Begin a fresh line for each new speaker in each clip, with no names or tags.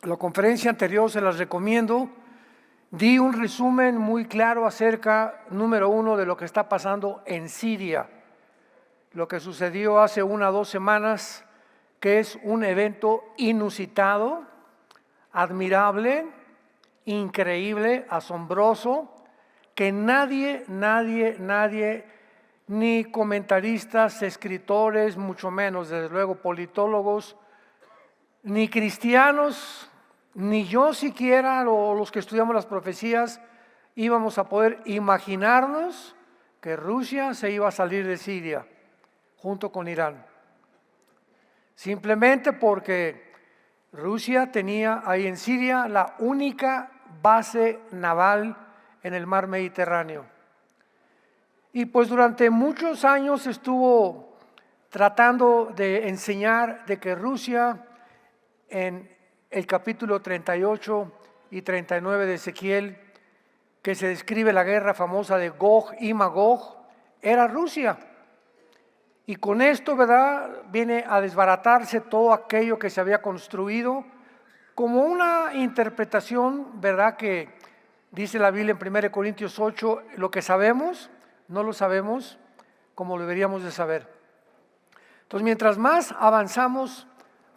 la conferencia anterior se las recomiendo. Di un resumen muy claro acerca, número uno, de lo que está pasando en Siria, lo que sucedió hace 1 o 2 semanas, que es un evento inusitado, admirable, increíble, asombroso, que nadie, ni comentaristas, escritores, mucho menos, desde luego, politólogos, ni cristianos, ni yo siquiera, o los que estudiamos las profecías, íbamos a poder imaginarnos que Rusia se iba a salir de Siria junto con Irán. Simplemente porque Rusia tenía ahí en Siria la única base naval en el mar Mediterráneo. Y pues durante muchos años estuvo tratando de enseñar de que Rusia, en el capítulo 38 y 39 de Ezequiel, que se describe la guerra famosa de Gog y Magog, era Rusia. Y con esto, ¿verdad?, viene a desbaratarse todo aquello que se había construido como una interpretación, ¿verdad?, que dice la Biblia en 1 Corintios 8, lo que sabemos, no lo sabemos como deberíamos de saber. Entonces, mientras más avanzamos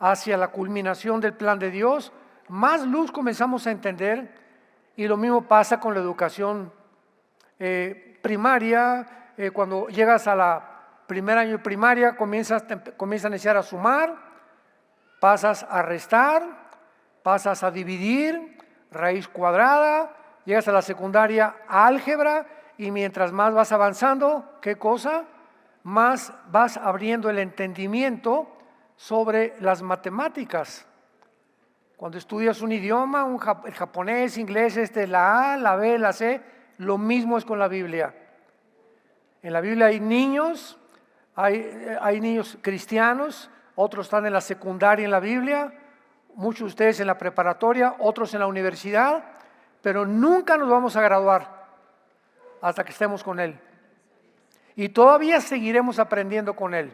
hacia la culminación del plan de Dios, más luz comenzamos a entender, y lo mismo pasa con la educación primaria. Cuando llegas a la primer año de primaria, comienzas a iniciar a sumar, pasas a restar, pasas a dividir, raíz cuadrada, llegas a la secundaria, álgebra, y mientras más vas avanzando, ¿qué cosa? Más vas abriendo el entendimiento sobre las matemáticas. Cuando estudias un idioma, el japonés, inglés, la A, la B, la C, lo mismo es con la Biblia. En la Biblia hay niños, hay niños cristianos, otros están en la secundaria en la Biblia, muchos de ustedes en la preparatoria, otros en la universidad, pero nunca nos vamos a graduar hasta que estemos con Él. Y todavía seguiremos aprendiendo con Él.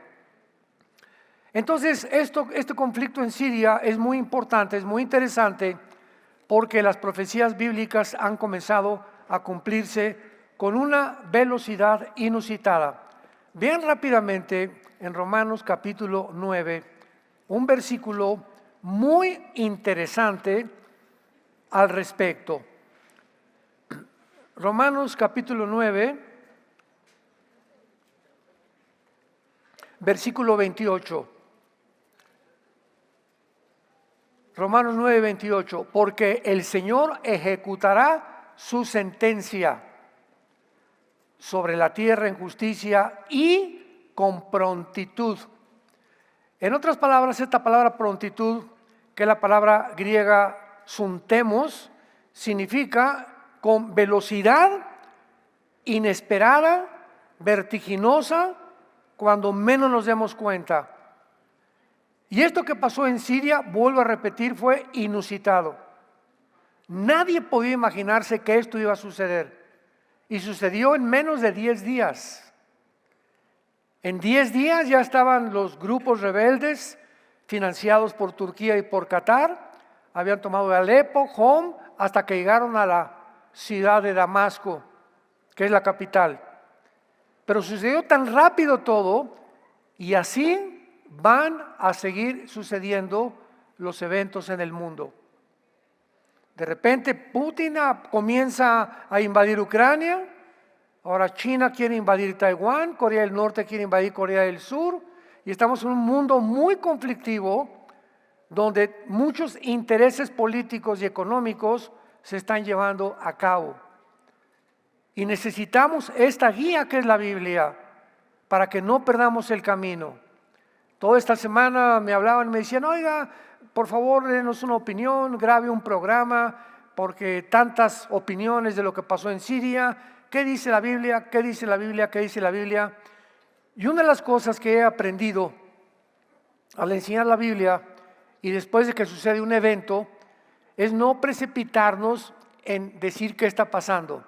Entonces, este conflicto en Siria es muy importante, es muy interesante, porque las profecías bíblicas han comenzado a cumplirse con una velocidad inusitada. Vean rápidamente en Romanos capítulo 9, un versículo muy interesante al respecto. Romanos capítulo 9, versículo 28. Romanos 9, 28. Porque el Señor ejecutará su sentencia sobre la tierra en justicia y con prontitud. En otras palabras, esta palabra prontitud, que es la palabra griega suntemos, significa con velocidad inesperada, vertiginosa, cuando menos nos demos cuenta. Y esto que pasó en Siria, vuelvo a repetir, fue inusitado. Nadie podía imaginarse que esto iba a suceder. Y sucedió en menos de 10 días. En 10 días ya estaban los grupos rebeldes, financiados por Turquía y por Qatar, habían tomado Alepo, Hom, hasta que llegaron a la ciudad de Damasco, que es la capital. Pero sucedió tan rápido todo, y así van a seguir sucediendo los eventos en el mundo. De repente Putin comienza a invadir Ucrania, ahora China quiere invadir Taiwán, Corea del Norte quiere invadir Corea del Sur, y estamos en un mundo muy conflictivo donde muchos intereses políticos y económicos se están llevando a cabo. Y necesitamos esta guía que es la Biblia para que no perdamos el camino. Toda esta semana me hablaban y me decían, oiga, por favor, denos una opinión, grabe un programa, porque tantas opiniones de lo que pasó en Siria, ¿qué dice la Biblia? ¿Qué dice la Biblia? ¿Qué dice la Biblia? Y una de las cosas que he aprendido al enseñar la Biblia, y después de que sucede un evento, es no precipitarnos en decir qué está pasando.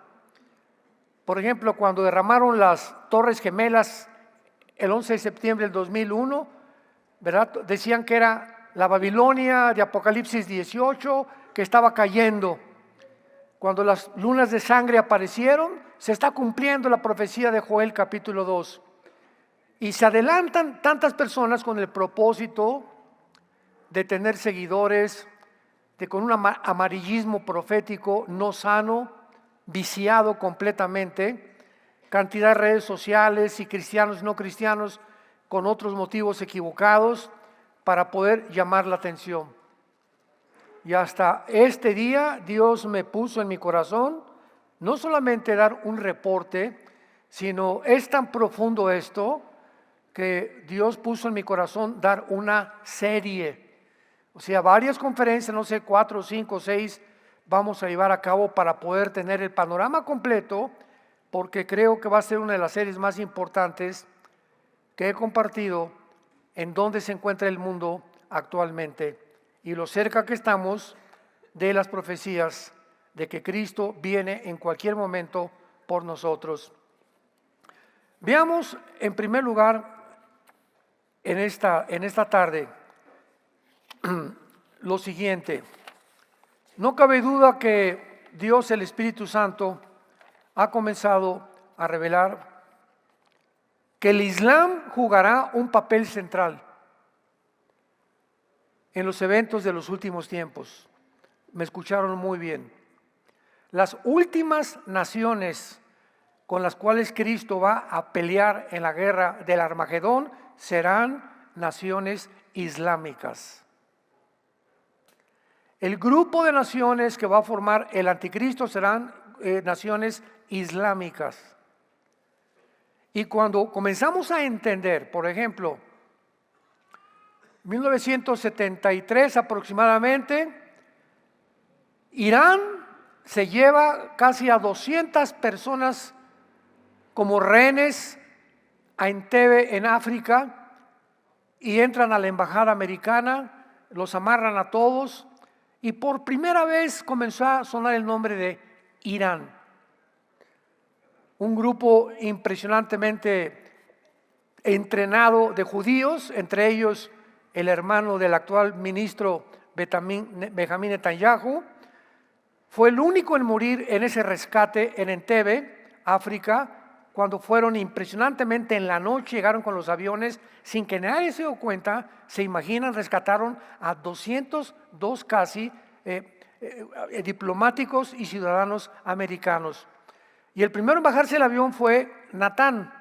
Por ejemplo, cuando derramaron las Torres Gemelas el 11 de septiembre del 2001, ¿verdad? Decían que era la Babilonia de Apocalipsis 18 que estaba cayendo. Cuando las lunas de sangre aparecieron, se está cumpliendo la profecía de Joel capítulo 2. Y se adelantan tantas personas con el propósito de tener seguidores, de con un amarillismo profético no sano, viciado completamente, cantidad de redes sociales y cristianos y no cristianos con otros motivos equivocados para poder llamar la atención. Y hasta este día Dios me puso en mi corazón no solamente dar un reporte, sino es tan profundo esto que Dios puso en mi corazón dar una serie. O sea, varias conferencias, no sé, 4, 5, 6, vamos a llevar a cabo para poder tener el panorama completo, porque creo que va a ser una de las series más importantes que he compartido en dónde se encuentra el mundo actualmente y lo cerca que estamos de las profecías de que Cristo viene en cualquier momento por nosotros. Veamos en primer lugar en esta tarde lo siguiente. No cabe duda que Dios, el Espíritu Santo, ha comenzado a revelar que el Islam jugará un papel central en los eventos de los últimos tiempos. Me escucharon muy bien. Las últimas naciones con las cuales Cristo va a pelear en la guerra del Armagedón serán naciones islámicas. El grupo de naciones que va a formar el anticristo serán naciones islámicas. Y cuando comenzamos a entender, por ejemplo, 1973 aproximadamente, Irán se lleva casi a 200 personas como rehenes a Entebbe en África y entran a la embajada americana, los amarran a todos y por primera vez comenzó a sonar el nombre de Irán. Un grupo impresionantemente entrenado de judíos, entre ellos el hermano del actual ministro Benjamín Netanyahu, fue el único en morir en ese rescate en Entebbe, África, cuando fueron impresionantemente en la noche, llegaron con los aviones, sin que nadie se dio cuenta, se imaginan, rescataron a 202 casi diplomáticos y ciudadanos americanos. Y el primero en bajarse el avión fue Natán,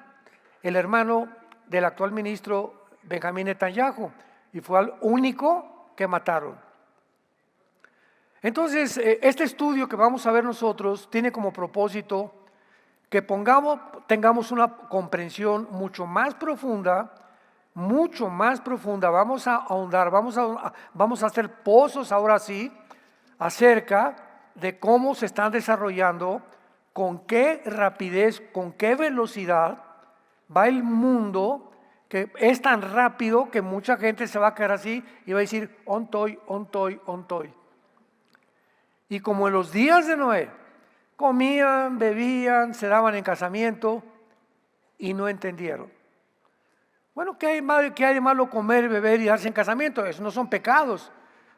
el hermano del actual ministro Benjamín Netanyahu, y fue el único que mataron. Entonces, este estudio que vamos a ver nosotros tiene como propósito que tengamos una comprensión mucho más profunda, vamos a ahondar, vamos a hacer pozos ahora sí, acerca de cómo se están desarrollando, con qué rapidez, con qué velocidad va el mundo, que es tan rápido que mucha gente se va a quedar así y va a decir, ontoy. Y como en los días de Noé, comían, bebían, se daban en casamiento y no entendieron. Bueno, ¿qué hay de malo comer, beber y darse en casamiento? Eso no son pecados.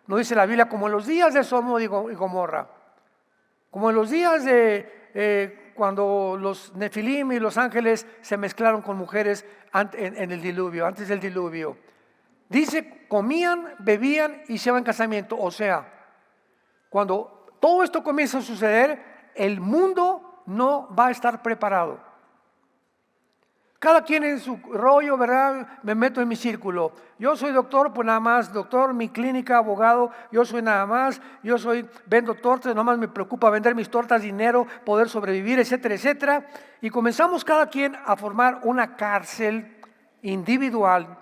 No dice la Biblia como en los días de Sodoma y Gomorra, como en los días de cuando los Nefilim y los ángeles se mezclaron con mujeres en el diluvio, antes del diluvio. Dice, comían, bebían y se iban en casamiento. O sea, cuando todo esto comienza a suceder, el mundo no va a estar preparado. Cada quien en su rollo, ¿verdad? Me meto en mi círculo. Yo soy doctor, pues nada más, doctor, mi clínica, abogado, yo soy nada más, vendo tortas, nada más me preocupa vender mis tortas, dinero, poder sobrevivir, etcétera, etcétera. Y comenzamos cada quien a formar una cárcel individual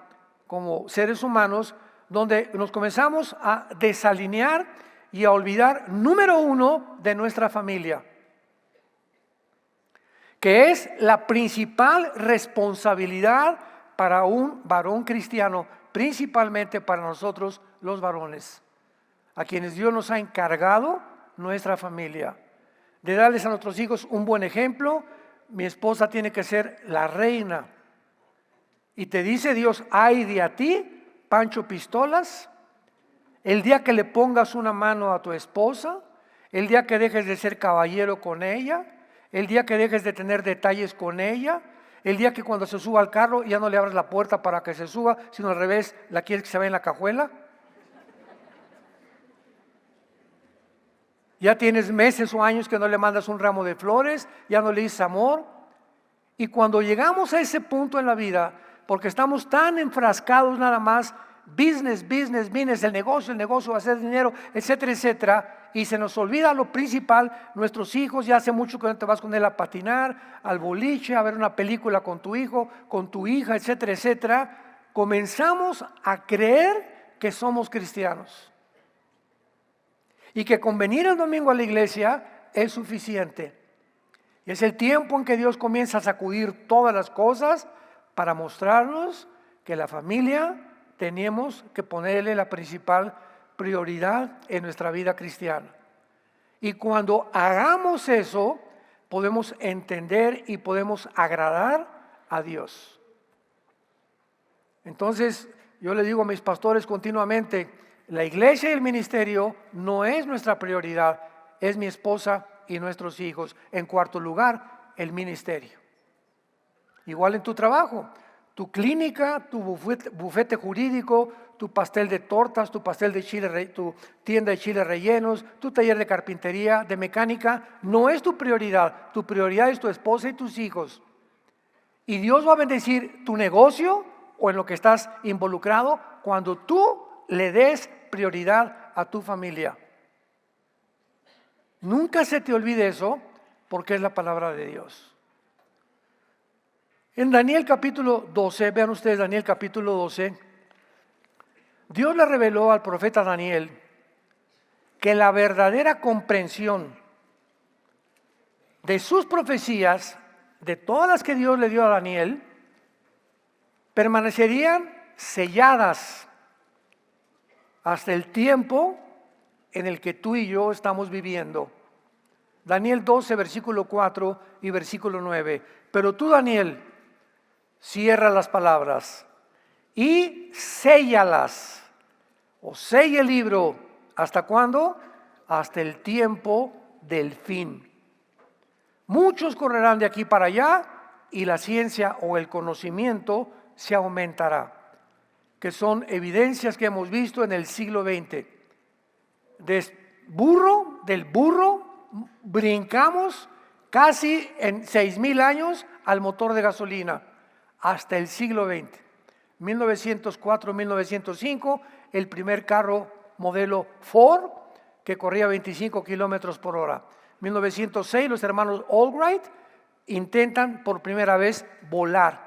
como seres humanos, donde nos comenzamos a desalinear y a olvidar, número uno, de nuestra familia, que es la principal responsabilidad para un varón cristiano, principalmente para nosotros los varones, a quienes Dios nos ha encargado nuestra familia, de darles a nuestros hijos un buen ejemplo. Mi esposa tiene que ser la reina. Y te dice Dios, ay de a ti, Pancho Pistolas, el día que le pongas una mano a tu esposa, el día que dejes de ser caballero con ella, el día que dejes de tener detalles con ella, el día que cuando se suba al carro ya no le abras la puerta para que se suba, sino al revés, la quieres que se vaya en la cajuela. Ya tienes meses o años que no le mandas un ramo de flores, ya no le dices amor. Y cuando llegamos a ese punto en la vida, porque estamos tan enfrascados nada más, business, el negocio, hacer dinero, etcétera, etcétera, y se nos olvida lo principal, nuestros hijos, ya hace mucho que no te vas con él a patinar, al boliche, a ver una película con tu hijo, con tu hija, etcétera, etcétera, comenzamos a creer que somos cristianos. Y que con venir el domingo a la iglesia es suficiente. Y es el tiempo en que Dios comienza a sacudir todas las cosas para mostrarnos que la familia tenemos que ponerle la principal prioridad en nuestra vida cristiana. Y cuando hagamos eso, podemos entender y podemos agradar a Dios. Entonces, yo le digo a mis pastores continuamente, la iglesia y el ministerio no es nuestra prioridad, es mi esposa y nuestros hijos. En cuarto lugar, el ministerio. Igual en tu trabajo, tu clínica, tu bufete jurídico, tu pastel de tortas, tu pastel de chile, tu tienda de chiles rellenos, tu taller de carpintería, de mecánica, no es tu prioridad. Tu prioridad es tu esposa y tus hijos. Y Dios va a bendecir tu negocio o en lo que estás involucrado cuando tú le des prioridad a tu familia. Nunca se te olvide eso, porque es la palabra de Dios. En Daniel capítulo 12, vean ustedes Daniel capítulo 12, Dios le reveló al profeta Daniel que la verdadera comprensión de sus profecías, de todas las que Dios le dio a Daniel, permanecerían selladas hasta el tiempo en el que tú y yo estamos viviendo. Daniel 12, versículo 4 y versículo 9. Pero tú, Daniel, cierra las palabras y séllalas, o sella el libro. ¿Hasta cuándo? Hasta el tiempo del fin. Muchos correrán de aquí para allá y la ciencia o el conocimiento se aumentará, que son evidencias que hemos visto en el siglo XX. Del burro brincamos casi en 6,000 años al motor de gasolina, hasta el siglo XX. 1904, 1905, el primer carro modelo Ford que corría 25 kilómetros por hora. 1906, los hermanos Albright intentan por primera vez volar.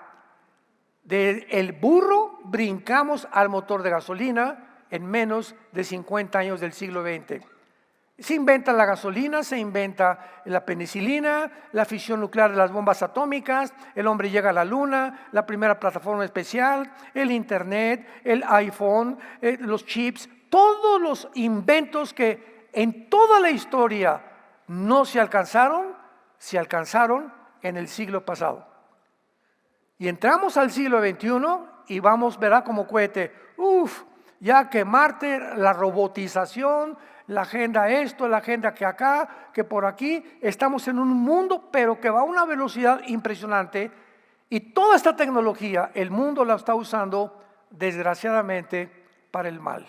Del burro brincamos al motor de gasolina en menos de 50 años del siglo XX. Se inventa la gasolina, se inventa la penicilina, la fisión nuclear de las bombas atómicas, el hombre llega a la luna, la primera plataforma especial, el internet, el iPhone, los chips, todos los inventos que en toda la historia no se alcanzaron en el siglo pasado. Y entramos al siglo XXI y vamos, verá como cohete, ya que Marte, la robotización, la agenda esto, la agenda que acá, que por aquí, estamos en un mundo pero que va a una velocidad impresionante y toda esta tecnología, el mundo la está usando desgraciadamente para el mal.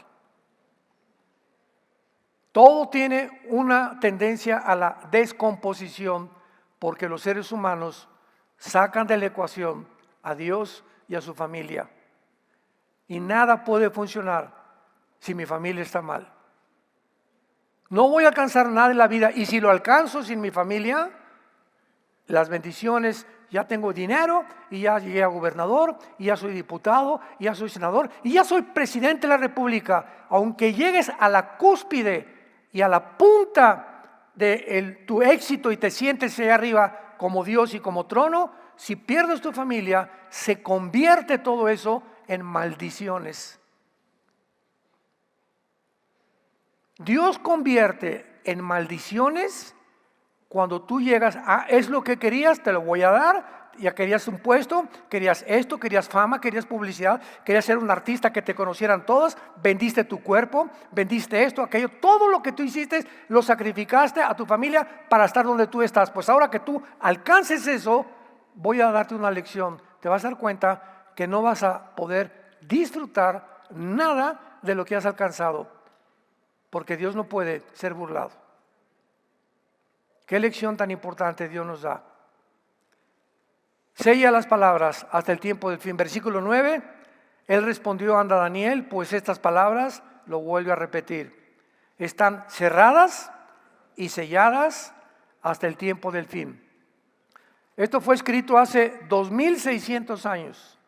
Todo tiene una tendencia a la descomposición porque los seres humanos sacan de la ecuación a Dios y a su familia. Y nada puede funcionar si mi familia está mal. No voy a alcanzar nada en la vida y si lo alcanzo sin mi familia, las bendiciones, ya tengo dinero y ya llegué a gobernador y ya soy diputado y ya soy senador y ya soy presidente de la república. Aunque llegues a la cúspide y a la punta de tu éxito y te sientes allá arriba como Dios y como trono, si pierdes tu familia, se convierte todo eso en maldiciones. Dios convierte en maldiciones cuando tú llegas a, es lo que querías, te lo voy a dar, Ya querías un puesto, querías esto, querías fama, querías publicidad, querías ser un artista que te conocieran todos, vendiste tu cuerpo, vendiste esto, aquello, todo lo que tú hiciste lo sacrificaste a tu familia para estar donde tú estás. Pues ahora que tú alcances eso, voy a darte una lección. Te vas a dar cuenta que no vas a poder disfrutar nada de lo que has alcanzado, porque Dios no puede ser burlado. Qué lección tan importante Dios nos da. Sella las palabras hasta el tiempo del fin. Versículo 9, él respondió: anda Daniel, pues estas palabras, lo vuelve a repetir, están cerradas y selladas hasta el tiempo del fin. Esto fue escrito hace 2600 años.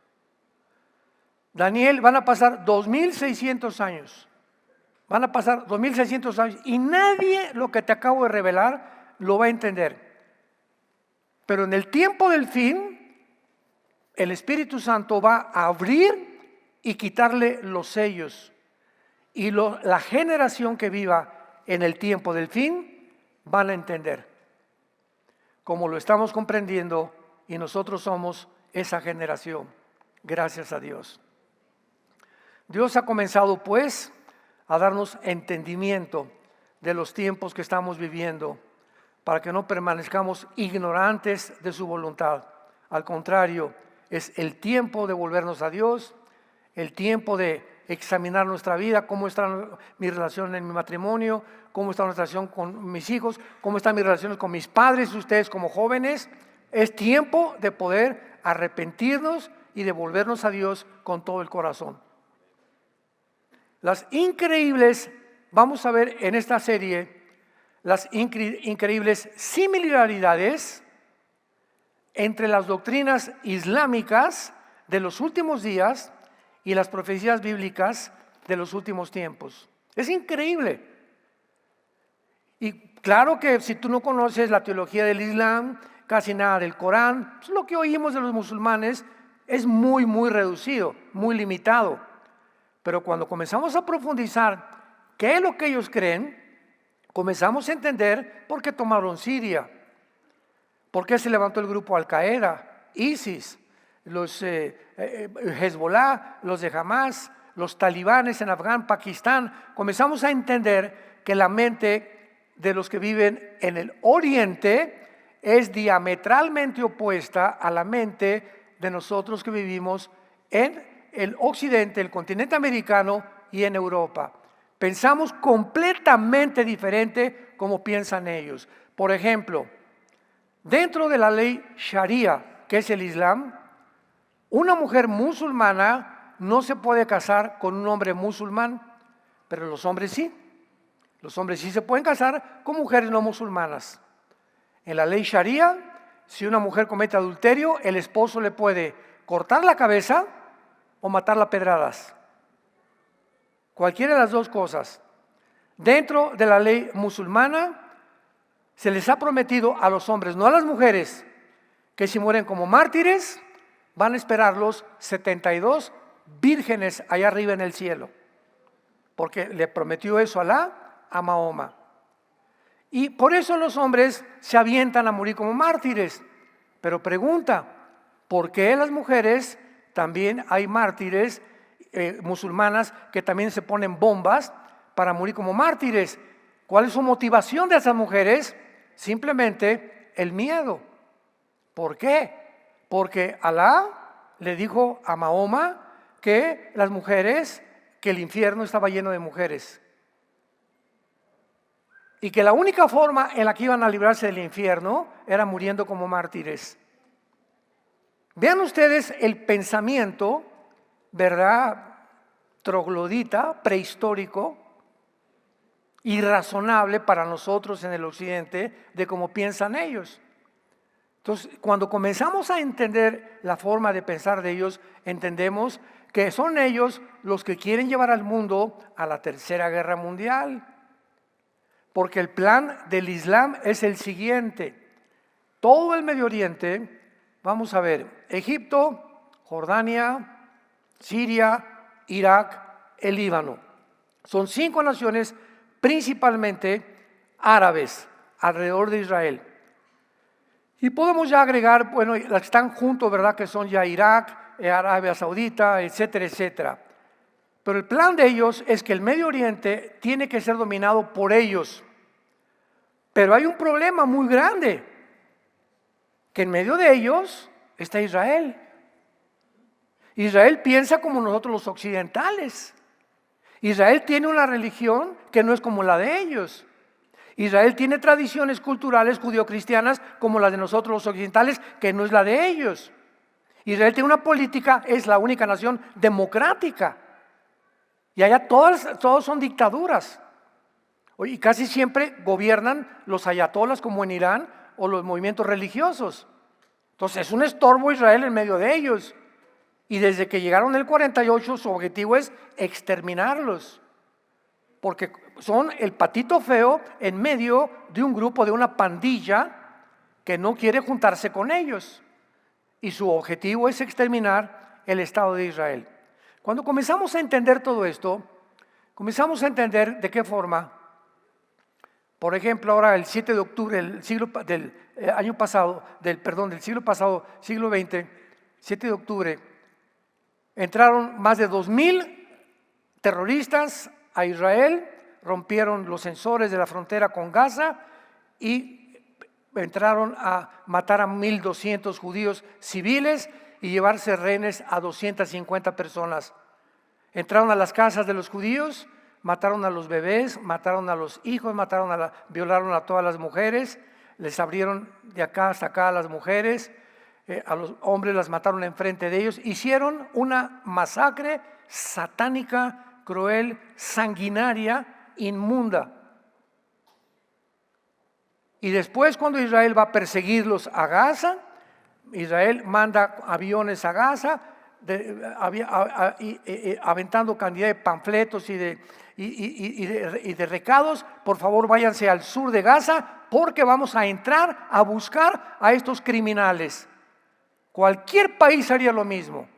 Daniel, van a pasar 2600 años. Van a pasar 2600 años y nadie lo que te acabo de revelar lo va a entender. Pero en el tiempo del fin, el Espíritu Santo va a abrir y quitarle los sellos. Y la generación que viva en el tiempo del fin van a entender. Como lo estamos comprendiendo, y nosotros somos esa generación. Gracias a Dios. Dios ha comenzado pues a darnos entendimiento de los tiempos que estamos viviendo, para que no permanezcamos ignorantes de su voluntad. Al contrario, es el tiempo de volvernos a Dios, el tiempo de examinar nuestra vida, cómo está mi relación en mi matrimonio, cómo está nuestra relación con mis hijos, cómo están mis relaciones con mis padres, ustedes como jóvenes. Es tiempo de poder arrepentirnos y de volvernos a Dios con todo el corazón. Las increíbles, vamos a ver en esta serie, las increíbles similaridades entre las doctrinas islámicas de los últimos días y las profecías bíblicas de los últimos tiempos. Es increíble. Y claro que si tú no conoces la teología del Islam, casi nada del Corán, pues lo que oímos de los musulmanes es muy, muy reducido, muy limitado. Pero cuando comenzamos a profundizar qué es lo que ellos creen, comenzamos a entender por qué tomaron Siria, por qué se levantó el grupo Al-Qaeda, ISIS, los Hezbollah, los de Hamas, los talibanes en Afganistán, Pakistán. Comenzamos a entender que la mente de los que viven en el oriente es diametralmente opuesta a la mente de nosotros que vivimos en el occidente, el continente americano y en Europa. Pensamos completamente diferente como piensan ellos. Por ejemplo, dentro de la ley Sharia, que es el Islam, una mujer musulmana no se puede casar con un hombre musulmán, pero los hombres sí. Los hombres sí se pueden casar con mujeres no musulmanas. En la ley Sharia, si una mujer comete adulterio, el esposo le puede cortar la cabeza o matarla a pedradas. Cualquiera de las dos cosas. Dentro de la ley musulmana, se les ha prometido a los hombres, no a las mujeres, que si mueren como mártires, van a esperarlos 72 vírgenes allá arriba en el cielo. Porque le prometió eso Alá a Mahoma. Y por eso los hombres se avientan a morir como mártires. Pero pregunta, ¿por qué las mujeres también hay mártires musulmanas que también se ponen bombas para morir como mártires? ¿Cuál es su motivación de esas mujeres? Simplemente el miedo. ¿Por qué? Porque Alá le dijo a Mahoma que las mujeres, que el infierno estaba lleno de mujeres. Y que la única forma en la que iban a librarse del infierno era muriendo como mártires. Vean ustedes el pensamiento, ¿verdad?, troglodita, prehistórico, irrazonable para nosotros en el occidente de cómo piensan ellos. Entonces, cuando comenzamos a entender la forma de pensar de ellos, entendemos que son ellos los que quieren llevar al mundo a la Tercera Guerra Mundial. Porque el plan del Islam es el siguiente. Todo el Medio Oriente, vamos a ver, Egipto, Jordania, Siria, Irak, el Líbano. Son 5 naciones principalmente árabes alrededor de Israel. Y podemos ya agregar, bueno, las que están juntos, ¿verdad? Que son ya Irak, Arabia Saudita, etcétera, etcétera. Pero el plan de ellos es que el Medio Oriente tiene que ser dominado por ellos. Pero hay un problema muy grande, que en medio de ellos está Israel. Israel piensa como nosotros los occidentales. Israel tiene una religión que no es como la de ellos. Israel tiene tradiciones culturales judio-cristianas como las de nosotros los occidentales, que no es la de ellos. Israel tiene una política, es la única nación democrática. Y allá todos son dictaduras. Y casi siempre gobiernan los ayatolas como en Irán o los movimientos religiosos. Entonces es un estorbo Israel en medio de ellos. Y desde que llegaron en el 48 su objetivo es exterminarlos. Porque son el patito feo en medio de un grupo, de una pandilla que no quiere juntarse con ellos. Y su objetivo es exterminar el Estado de Israel. Cuando comenzamos a entender todo esto, comenzamos a entender de qué forma, por ejemplo, ahora el 7 de octubre del siglo pasado, siglo XX, 7 de octubre, entraron más de 2,000 terroristas a Israel, rompieron los sensores de la frontera con Gaza y entraron a matar a 1,200 judíos civiles y llevarse rehenes a 250 personas. Entraron a las casas de los judíos, mataron a los bebés, mataron a los hijos, violaron a todas las mujeres, les abrieron de acá hasta acá a las mujeres, a los hombres las mataron enfrente de ellos, hicieron una masacre satánica, cruel, sanguinaria, inmunda. Y después, cuando Israel va a perseguirlos a Gaza, Israel manda aviones a Gaza, aventando cantidad de panfletos y de recados: por favor váyanse al sur de Gaza porque vamos a entrar a buscar a estos criminales. Cualquier país haría lo mismo.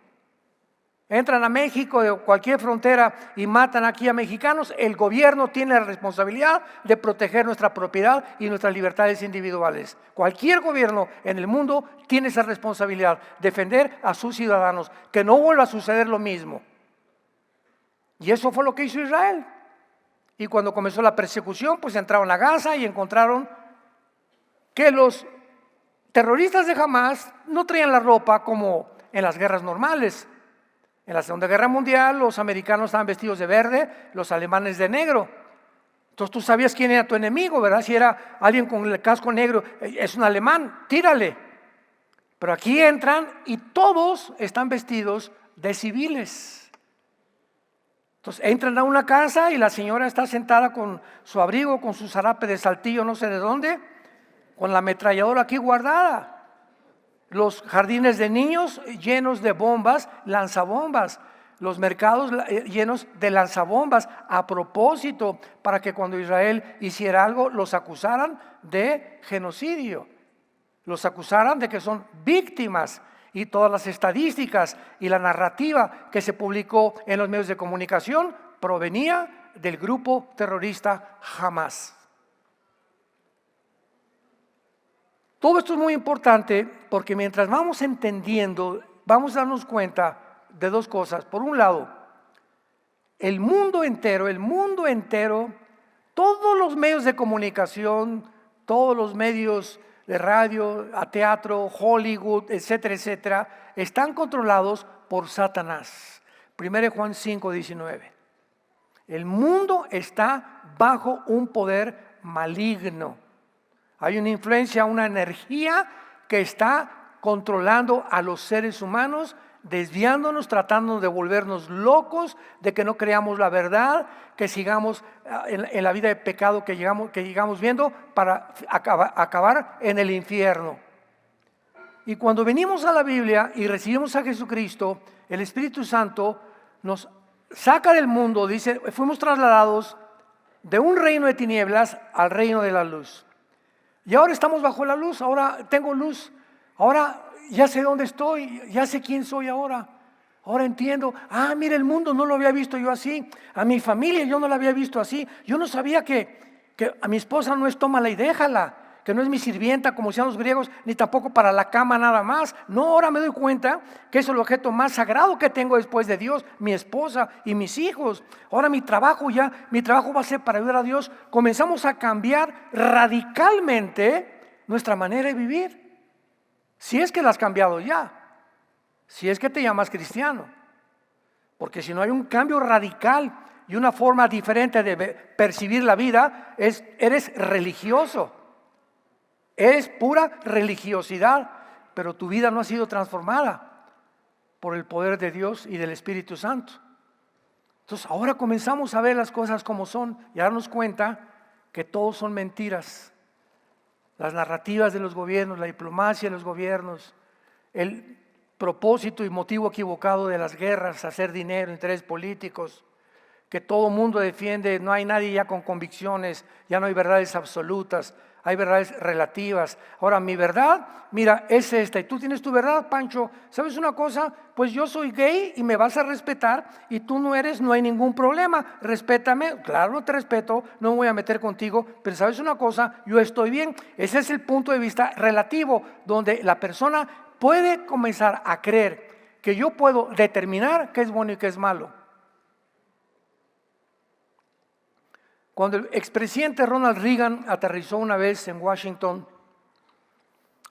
Entran a México de cualquier frontera y matan aquí a mexicanos. El gobierno tiene la responsabilidad de proteger nuestra propiedad y nuestras libertades individuales. Cualquier gobierno en el mundo tiene esa responsabilidad, defender a sus ciudadanos, que no vuelva a suceder lo mismo. Y eso fue lo que hizo Israel. Y cuando comenzó la persecución, pues entraron a Gaza y encontraron que los terroristas de Hamás no traían la ropa como en las guerras normales. En la Segunda Guerra Mundial los americanos estaban vestidos de verde, los alemanes de negro. Entonces tú sabías quién era tu enemigo, ¿verdad? Si era alguien con el casco negro, es un alemán, tírale. Pero aquí entran y todos están vestidos de civiles. Entonces entran a una casa y la señora está sentada con su abrigo, con su zarape de Saltillo, no sé de dónde, con la ametralladora aquí guardada. Los jardines de niños llenos de bombas, lanzabombas. Los mercados llenos de lanzabombas a propósito, para que cuando Israel hiciera algo los acusaran de genocidio. Los acusaran de que son víctimas. Y todas las estadísticas y la narrativa que se publicó en los medios de comunicación provenía del grupo terrorista Hamás. Todo esto es muy importante porque mientras vamos entendiendo, vamos a darnos cuenta de dos cosas. Por un lado, el mundo entero, todos los medios de comunicación, todos los medios de radio, a teatro, Hollywood, etcétera, etcétera, están controlados por Satanás. 1 Juan 5:19. El mundo está bajo un poder maligno. Hay una influencia, una energía que está controlando a los seres humanos, desviándonos, tratando de volvernos locos, de que no creamos la verdad, que sigamos en la vida de pecado que llegamos viendo para acabar en el infierno. Y cuando venimos a la Biblia y recibimos a Jesucristo, el Espíritu Santo nos saca del mundo, dice, fuimos trasladados de un reino de tinieblas al reino de la luz. Y ahora estamos bajo la luz, ahora tengo luz, ahora ya sé dónde estoy, ya sé quién soy ahora. Ahora entiendo, mira, el mundo no lo había visto yo así, a mi familia yo no la había visto así. Yo no sabía que a mi esposa no es tómala y déjala, que no es mi sirvienta, como decían los griegos, ni tampoco para la cama nada más. No, ahora me doy cuenta que es el objeto más sagrado que tengo después de Dios, mi esposa y mis hijos. Ahora mi trabajo va a ser para ayudar a Dios. Comenzamos a cambiar radicalmente nuestra manera de vivir. Si es que la has cambiado ya, si es que te llamas cristiano. Porque si no hay un cambio radical y una forma diferente de percibir la vida, eres religioso. Es pura religiosidad, pero tu vida no ha sido transformada por el poder de Dios y del Espíritu Santo. Entonces ahora comenzamos a ver las cosas como son y a darnos cuenta que todos son mentiras. Las narrativas de los gobiernos, la diplomacia de los gobiernos, el propósito y motivo equivocado de las guerras, hacer dinero, intereses políticos, que todo mundo defiende. No hay nadie ya con convicciones, ya no hay verdades absolutas, hay verdades relativas. Ahora mi verdad, mira, es esta, y tú tienes tu verdad, Pancho. ¿Sabes una cosa? Pues yo soy gay y me vas a respetar, y tú no eres, no hay ningún problema, respétame. Claro, no te respeto, no me voy a meter contigo, pero ¿sabes una cosa? Yo estoy bien. Ese es el punto de vista relativo, donde la persona puede comenzar a creer que yo puedo determinar qué es bueno y qué es malo. Cuando el expresidente Ronald Reagan aterrizó una vez en Washington,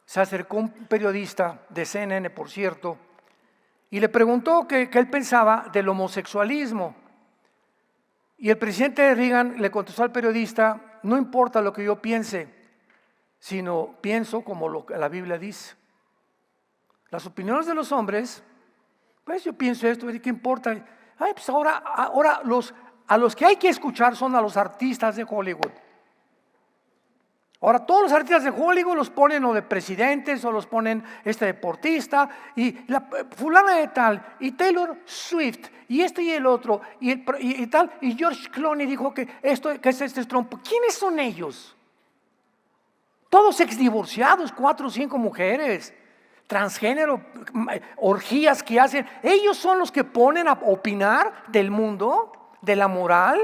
se acercó un periodista de CNN, por cierto, y le preguntó qué él pensaba del homosexualismo. Y el presidente Reagan le contestó al periodista: no importa lo que yo piense, sino pienso como lo que la Biblia dice. Las opiniones de los hombres, pues yo pienso esto, ¿qué importa? Ay, pues ahora a los que hay que escuchar son a los artistas de Hollywood. Ahora todos los artistas de Hollywood los ponen o de presidentes, o los ponen deportista, y la fulana de tal, y Taylor Swift, y y el otro, y tal, y George Clooney dijo que es Trump. ¿Quiénes son ellos? Todos exdivorciados, 4 o 5 mujeres, transgénero, orgías que hacen. Ellos son los que ponen a opinar del mundo, de la moral,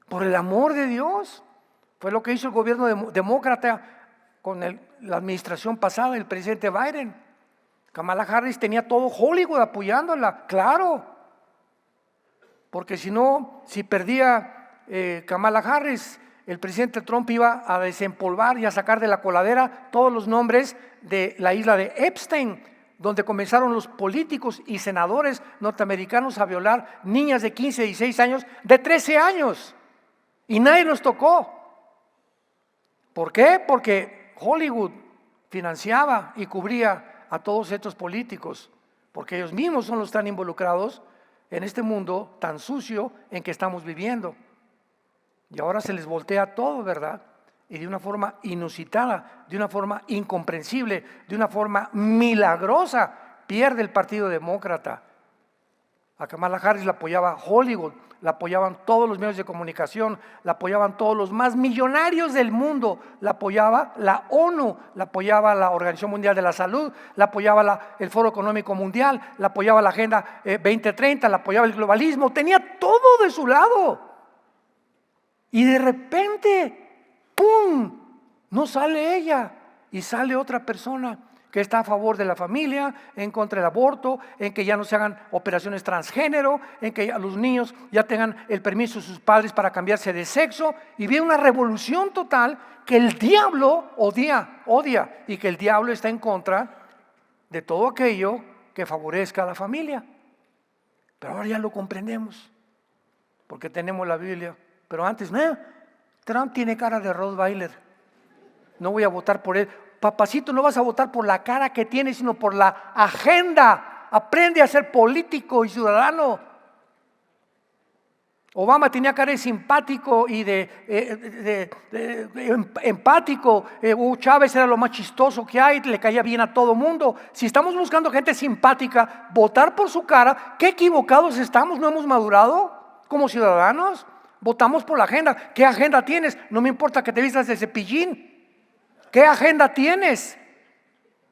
por el amor de Dios. Fue lo que hizo el gobierno demócrata con la administración pasada, el presidente Biden. Kamala Harris tenía todo Hollywood apoyándola, claro, porque si perdía Kamala Harris, el presidente Trump iba a desempolvar y a sacar de la coladera todos los nombres de la isla de Epstein, donde comenzaron los políticos y senadores norteamericanos a violar niñas de 15, 16 años, de 13 años, y nadie los tocó. ¿Por qué? Porque Hollywood financiaba y cubría a todos estos políticos, porque ellos mismos son los que están involucrados en este mundo tan sucio en que estamos viviendo. Y ahora se les voltea todo, ¿verdad? Y de una forma inusitada, de una forma incomprensible, de una forma milagrosa, pierde el Partido Demócrata. A Kamala Harris la apoyaba Hollywood, la apoyaban todos los medios de comunicación, la apoyaban todos los más millonarios del mundo, la apoyaba la ONU, la apoyaba la Organización Mundial de la Salud, la apoyaba el Foro Económico Mundial, la apoyaba la Agenda 2030, la apoyaba el globalismo, tenía todo de su lado. Y de repente, ¡pum!, no sale ella y sale otra persona que está a favor de la familia, en contra del aborto, en que ya no se hagan operaciones transgénero, en que los niños ya tengan el permiso de sus padres para cambiarse de sexo, y viene una revolución total que el diablo odia, y que el diablo está en contra de todo aquello que favorezca a la familia. Pero ahora ya lo comprendemos, porque tenemos la Biblia. Pero antes, Trump tiene cara de Rottweiler, no voy a votar por él. Papacito, no vas a votar por la cara que tiene, sino por la agenda. Aprende a ser político y ciudadano. Obama tenía cara de simpático y de empático. Hugo Chávez era lo más chistoso que hay, le caía bien a todo mundo. Si estamos buscando gente simpática, votar por su cara, qué equivocados estamos. ¿No hemos madurado como ciudadanos? Votamos por la agenda. ¿Qué agenda tienes? No me importa que te vistas de Cepillín. ¿Qué agenda tienes?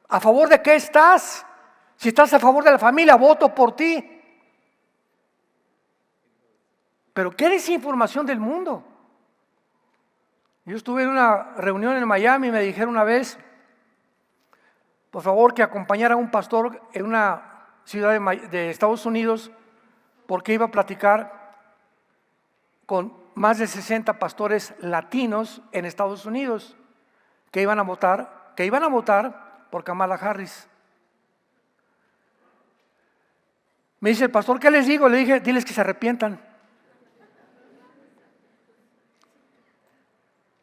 ¿A favor de qué estás? Si estás a favor de la familia, voto por ti. Pero ¿qué desinformación del mundo? Yo estuve en una reunión en Miami y me dijeron una vez, por favor, que acompañara a un pastor en una ciudad de Estados Unidos, porque iba a platicar con más de 60 pastores latinos en Estados Unidos que iban a votar por Kamala Harris. Me dice el pastor, ¿qué les digo? Le dije, diles que se arrepientan.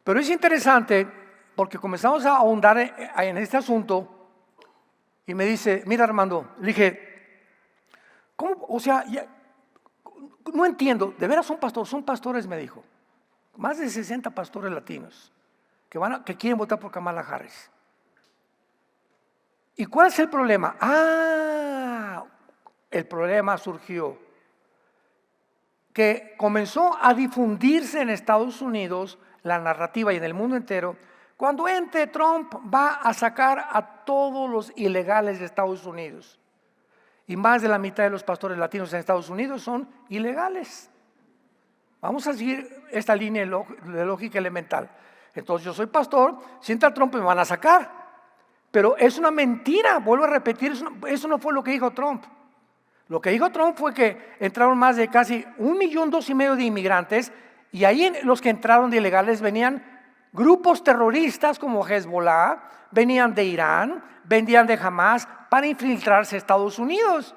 Pero es interesante porque comenzamos a ahondar en este asunto y me dice, mira Armando, le dije, ¿cómo? O sea, no entiendo, de veras son pastores, me dijo, más de 60 pastores latinos que quieren votar por Kamala Harris. ¿Y cuál es el problema? El problema surgió que comenzó a difundirse en Estados Unidos la narrativa y en el mundo entero, cuando entre Trump va a sacar a todos los ilegales de Estados Unidos. Y más de la mitad de los pastores latinos en Estados Unidos son ilegales. Vamos a seguir esta línea de lógica elemental. Entonces yo soy pastor, si entra Trump me van a sacar. Pero es una mentira, vuelvo a repetir, eso no fue lo que dijo Trump. Lo que dijo Trump fue que entraron más de casi 1,2 millones de inmigrantes y ahí los que entraron de ilegales venían grupos terroristas como Hezbollah, venían de Irán, venían de Hamas para infiltrarse a Estados Unidos.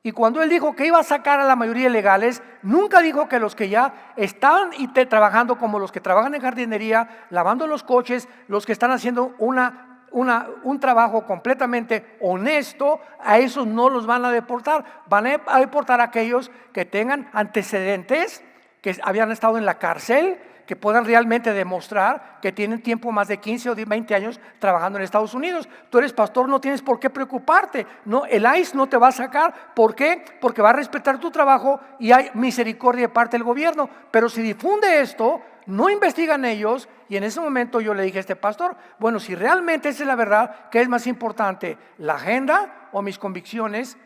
Y cuando él dijo que iba a sacar a la mayoría de ilegales, nunca dijo que los que ya estaban trabajando como los que trabajan en jardinería, lavando los coches, los que están haciendo un trabajo completamente honesto, a esos no los van a deportar. Van a deportar a aquellos que tengan antecedentes, que habían estado en la cárcel, que puedan realmente demostrar que tienen tiempo más de 15 o 20 años trabajando en Estados Unidos. Tú eres pastor, no tienes por qué preocuparte. No, el ICE no te va a sacar. ¿Por qué? Porque va a respetar tu trabajo y hay misericordia de parte del gobierno. Pero si difunde esto, no investigan ellos. Y en ese momento yo le dije a este pastor, bueno, si realmente esa es la verdad, ¿qué es más importante? ¿La agenda o mis convicciones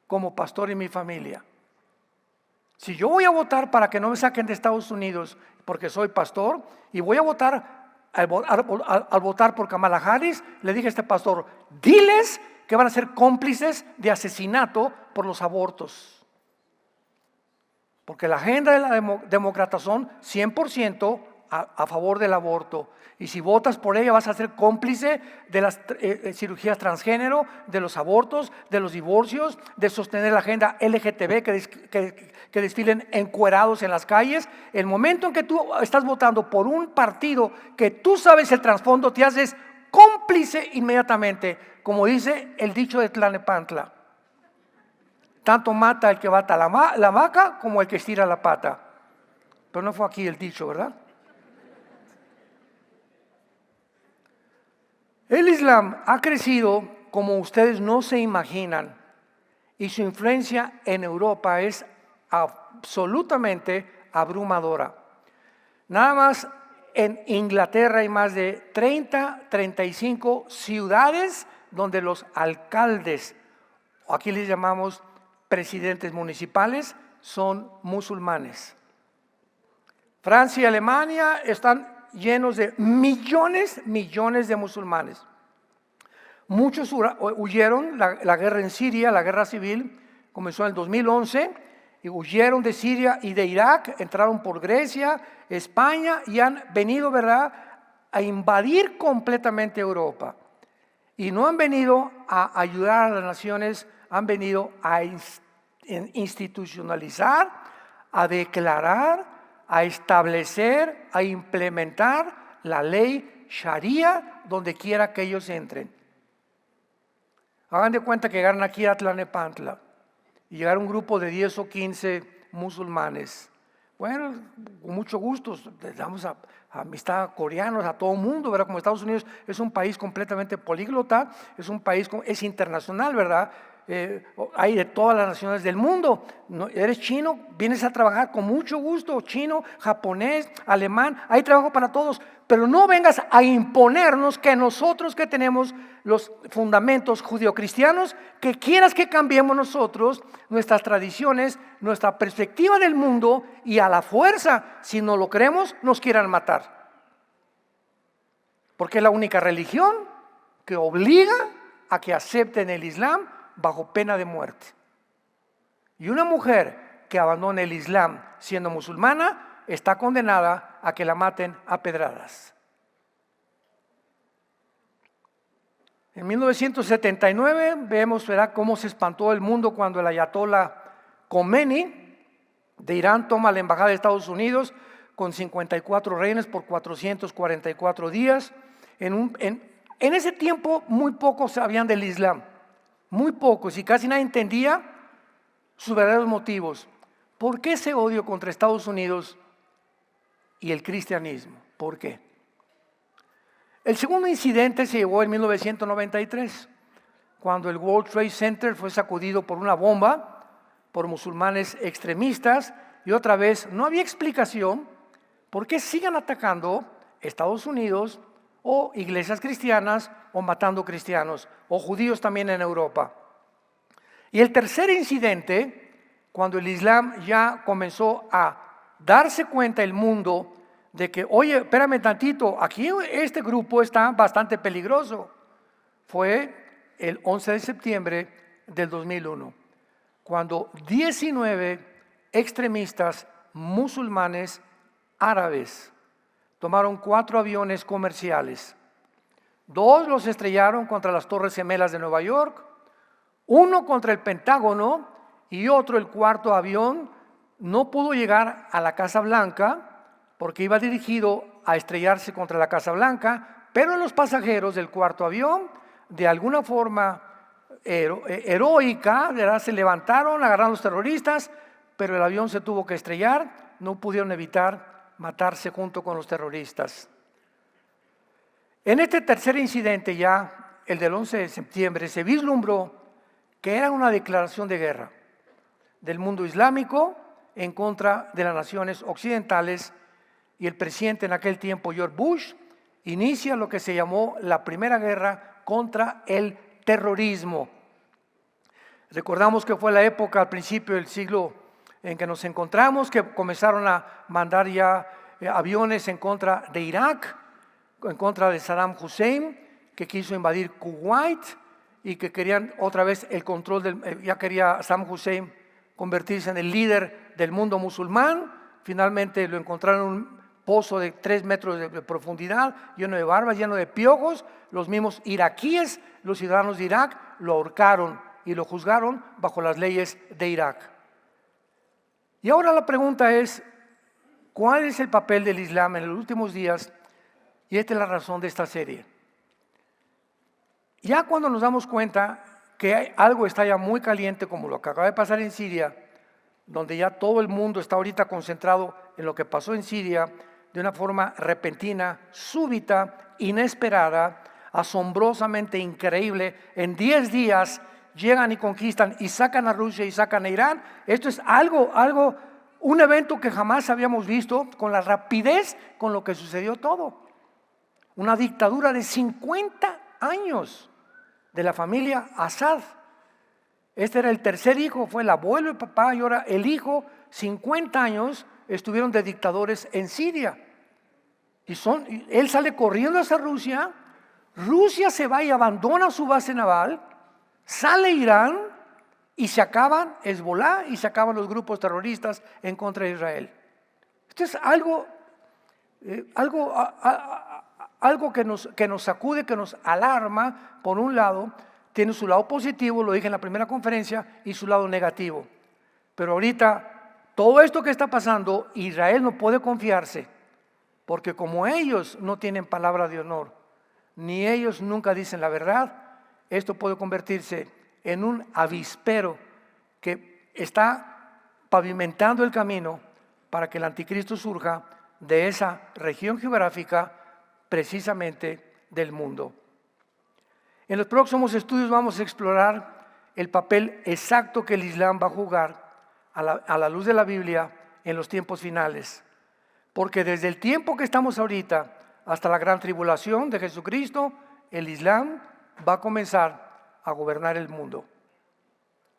como pastor y mi familia? Si yo voy a votar para que no me saquen de Estados Unidos porque soy pastor y voy a votar al votar por Kamala Harris, le dije a este pastor, diles que van a ser cómplices de asesinato por los abortos. Porque la agenda de la demócrata son 100% a favor del aborto. Y si votas por ella vas a ser cómplice de las cirugías transgénero, de los abortos, de los divorcios, de sostener la agenda LGTB que desfilen encuerados en las calles. El momento en que tú estás votando por un partido que tú sabes el trasfondo, te haces cómplice inmediatamente, como dice el dicho de Tlalnepantla. Tanto mata el que bata la vaca como el que estira la pata. Pero no fue aquí el dicho, ¿verdad? El Islam ha crecido como ustedes no se imaginan y su influencia en Europa es absolutamente abrumadora. Nada más en Inglaterra hay más de 35 ciudades donde los alcaldes, aquí les llamamos presidentes municipales, son musulmanes. Francia y Alemania están llenos de millones de musulmanes. Muchos huyeron, la guerra en Siria, la guerra civil, comenzó en el 2011, y huyeron de Siria y de Irak, entraron por Grecia, España, y han venido, ¿verdad?, a invadir completamente Europa. Y no han venido a ayudar a las naciones, han venido a institucionalizar, a declarar, a establecer, a implementar la ley Sharia donde quiera que ellos entren. Hagan de cuenta que llegaron aquí a Tlalnepantla y llegaron un grupo de 10 o 15 musulmanes. Bueno, con mucho gusto, les damos amistad a coreanos, a todo el mundo, ¿verdad? Como Estados Unidos es un país completamente políglota, es un país, es internacional, ¿verdad? Hay de todas las naciones del mundo. ¿No? Eres chino, vienes a trabajar con mucho gusto, chino, japonés, alemán, hay trabajo para todos, pero no vengas a imponernos que nosotros que tenemos los fundamentos judeocristianos, que quieras que cambiemos nosotros nuestras tradiciones, nuestra perspectiva del mundo y a la fuerza, si no lo creemos, nos quieran matar. porque es la única religión que obliga a que acepten el Islam bajo pena de muerte. Y una mujer que abandone el Islam siendo musulmana está condenada a que la maten a pedradas. En 1979 vemos, ¿verdad?, cómo se espantó el mundo cuando el ayatollah Khomeini de Irán toma la embajada de Estados Unidos con 54 rehenes por 444 días. En ese tiempo muy pocos sabían del Islam, muy pocos, y casi nadie entendía sus verdaderos motivos. ¿Por qué ese odio contra Estados Unidos y el cristianismo? ¿Por qué? El segundo incidente se llevó en 1993, cuando el World Trade Center fue sacudido por una bomba por musulmanes extremistas, y otra vez no había explicación por qué sigan atacando Estados Unidos o iglesias cristianas o matando cristianos o judíos también en Europa. Y el tercer incidente, cuando el Islam ya comenzó a darse cuenta el mundo de que, oye, espérame tantito, aquí este grupo está bastante peligroso, fue el 11 de septiembre del 2001, cuando 19 extremistas musulmanes árabes tomaron 4 aviones comerciales. 2 los estrellaron contra las Torres Gemelas de Nueva York, 1 contra el Pentágono, y otro, el cuarto avión, no pudo llegar a la Casa Blanca porque iba dirigido a estrellarse contra la Casa Blanca, pero los pasajeros del cuarto avión, de alguna forma heroica, ¿verdad?, se levantaron, agarraron a los terroristas, pero el avión se tuvo que estrellar, no pudieron evitar matarse junto con los terroristas. En este tercer incidente, ya el del 11 de septiembre, se vislumbró que era una declaración de guerra del mundo islámico en contra de las naciones occidentales, y el presidente en aquel tiempo, George Bush, inicia lo que se llamó la primera guerra contra el terrorismo. Recordamos que fue la época al principio del siglo en que nos encontramos, que comenzaron a mandar ya aviones en contra de Irak, en contra de Saddam Hussein, que quiso invadir Kuwait y que querían otra vez el control ya quería Saddam Hussein convertirse en el líder del mundo musulmán. Finalmente lo encontraron en un pozo de 3 metros de profundidad, lleno de barbas, lleno de piojos. Los mismos iraquíes, los ciudadanos de Irak, lo ahorcaron y lo juzgaron bajo las leyes de Irak. Y ahora la pregunta es, ¿cuál es el papel del Islam en los últimos días? Y esta es la razón de esta serie. Ya cuando nos damos cuenta que algo está ya muy caliente, como lo que acaba de pasar en Siria, donde ya todo el mundo está ahorita concentrado en lo que pasó en Siria, de una forma repentina, súbita, inesperada, asombrosamente increíble. En 10 días llegan y conquistan y sacan a Rusia y sacan a Irán. Esto es un evento que jamás habíamos visto, con la rapidez con lo que sucedió todo. Una dictadura de 50 años de la familia Assad. Este era el tercer hijo, fue el abuelo, el papá y ahora el hijo. 50 años estuvieron de dictadores en Siria. Él sale corriendo hacia Rusia, Rusia se va y abandona su base naval, sale Irán y se acaban Hezbollah y se acaban los grupos terroristas en contra de Israel. Esto es algo que nos sacude, que nos alarma. Por un lado, tiene su lado positivo, lo dije en la primera conferencia, y su lado negativo. Pero ahorita, todo esto que está pasando, Israel no puede confiarse, porque como ellos no tienen palabra de honor, ni ellos nunca dicen la verdad, esto puede convertirse en un avispero que está pavimentando el camino para que el anticristo surja de esa región geográfica, precisamente del mundo. En los próximos estudios vamos a explorar el papel exacto que el Islam va a jugar a la luz de la Biblia en los tiempos finales. Porque desde el tiempo que estamos ahorita hasta la gran tribulación de Jesucristo, el Islam va a comenzar a gobernar el mundo.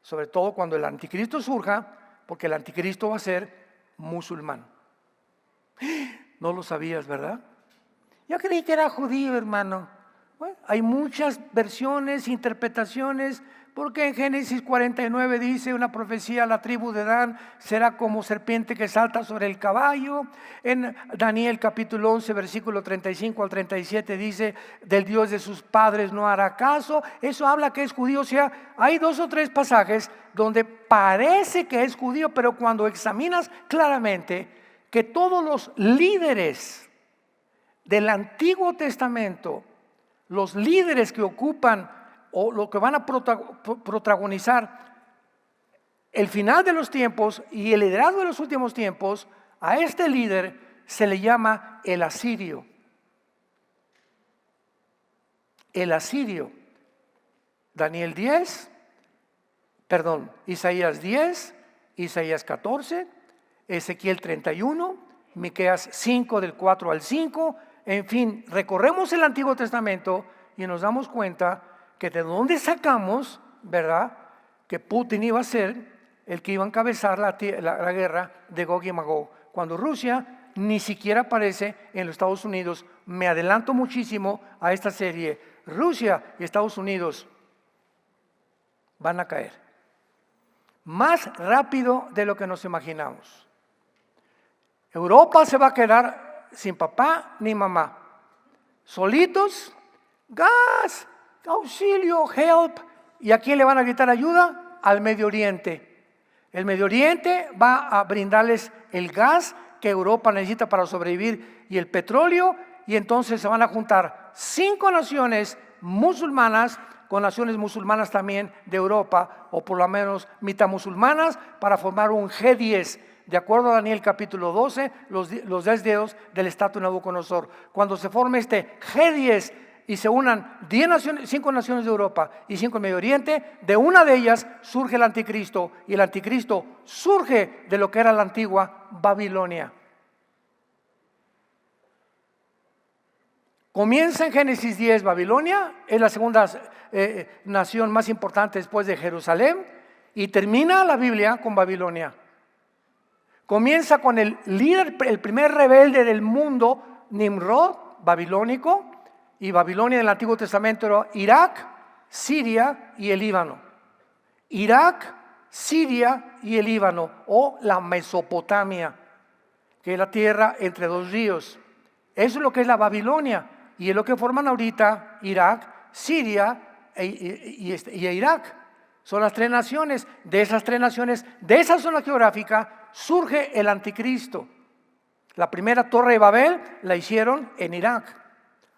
Sobre todo cuando el anticristo surja, porque el anticristo va a ser musulmán. No lo sabías, ¿verdad? Yo creí que era judío, hermano. Bueno, hay muchas versiones, interpretaciones, porque en Génesis 49 dice una profecía: la tribu de Dan será como serpiente que salta sobre el caballo. En Daniel capítulo 11 versículo 35 al 37 dice: del Dios de sus padres no hará caso. Eso habla que es judío. O sea, hay 2 o 3 pasajes donde parece que es judío, pero cuando examinas claramente que todos los líderes del Antiguo Testamento, los líderes que ocupan o lo que van a protagonizar el final de los tiempos y el liderazgo de los últimos tiempos, a este líder se le llama el asirio. El asirio. Isaías 10, Isaías 14, Ezequiel 31, Miqueas 5 del 4 al 5. En fin, recorremos el Antiguo Testamento y nos damos cuenta que de dónde sacamos, ¿verdad?, que Putin iba a ser el que iba a encabezar la guerra de Gog y Magog, cuando Rusia ni siquiera aparece en los Estados Unidos. Me adelanto muchísimo a esta serie. Rusia y Estados Unidos van a caer más rápido de lo que nos imaginamos. Europa se va a quedar sin papá ni mamá, solitos. Gas, auxilio, help. ¿Y a quién le van a gritar ayuda? Al Medio Oriente. El Medio Oriente va a brindarles el gas que Europa necesita para sobrevivir y el petróleo, y entonces se van a juntar 5 naciones musulmanas con naciones musulmanas también de Europa, o por lo menos mitad musulmanas, para formar un G10. De acuerdo a Daniel capítulo 12, los 10 dedos del estatua de Nabucodonosor. Cuando se forme este G10 y se unan 5 naciones de Europa y 5 en Medio Oriente, de una de ellas surge el anticristo, y el anticristo surge de lo que era la antigua Babilonia. Comienza en Génesis 10 Babilonia, es la segunda nación más importante después de Jerusalén, y termina la Biblia con Babilonia. Comienza con el líder, el primer rebelde del mundo, Nimrod, babilónico, y Babilonia en el Antiguo Testamento era Irak, Siria y el Líbano. Irak, Siria y el Líbano, o la Mesopotamia, que es la tierra entre 2 ríos. Eso es lo que es la Babilonia, y es lo que forman ahorita Irak, Siria y Irak. Son las 3 naciones. De esas 3 naciones, de esa zona geográfica, surge el anticristo. La primera torre de Babel la hicieron en Irak.